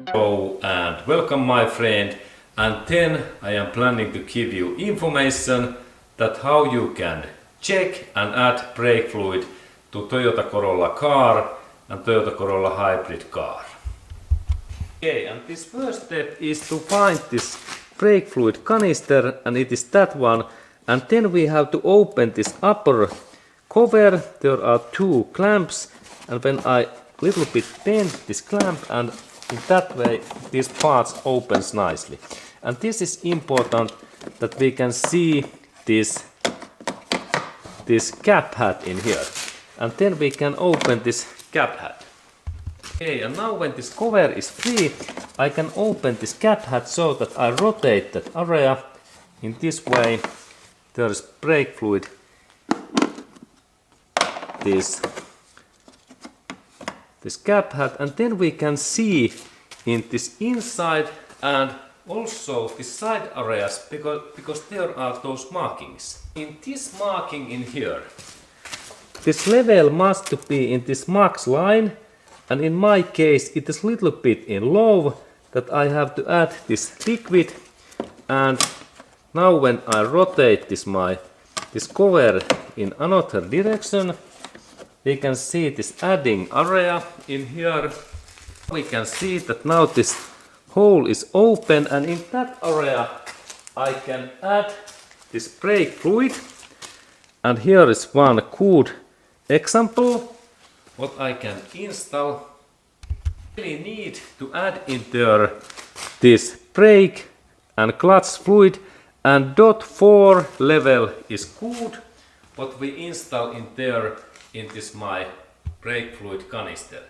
Hello and welcome my friend, and then I am planning to give you information that how you can check and add brake fluid to Toyota Corolla car and Toyota Corolla hybrid car. Okay, and this first step is to find this brake fluid canister, and it is that one, and then we have to open this upper cover. There are two clamps, and when I little bit bend this clamp, and in that way these parts opens nicely. And this is important that we can see this cap hat in here, and then we can open this cap hat. Okay, and now when this cover is free, I can open this cap hat so that I rotate that area in this way. There is brake fluid, this cap hat, and then we can see in this inside and also the side areas because there are those markings. In this marking in here, this level must be in this max line, and in my case it is little bit in low that I have to add this liquid. And now when I rotate this cover in another direction, we can see this adding area in here. We can see that now this hole is open, and in that area I can add this brake fluid. And here is one good example what I can install. I really need to add in there this brake and clutch fluid, and .4 level is good what we install in there in this my brake fluid canister.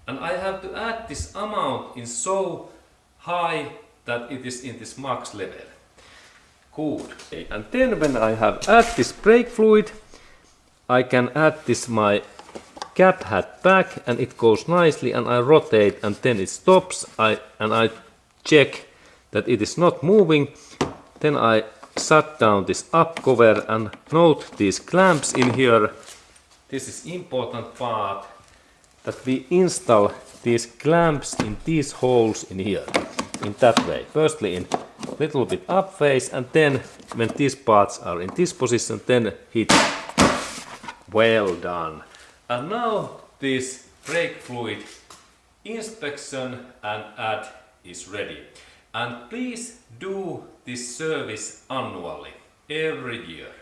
And I have to add this amount in so high that it is in this max level. Good. And then when I have added this brake fluid, I can add this my cap hat back, and it goes nicely, and I rotate, and then it stops. And I check that it is not moving. Then I shut down this up cover and note these clamps in here. This is important part, that we install these clamps in these holes in here, in that way. Firstly in little bit up phase, and then when these parts are in this position, then hit. Well done. And now this brake fluid inspection and add is ready. And please do this service annually, every year.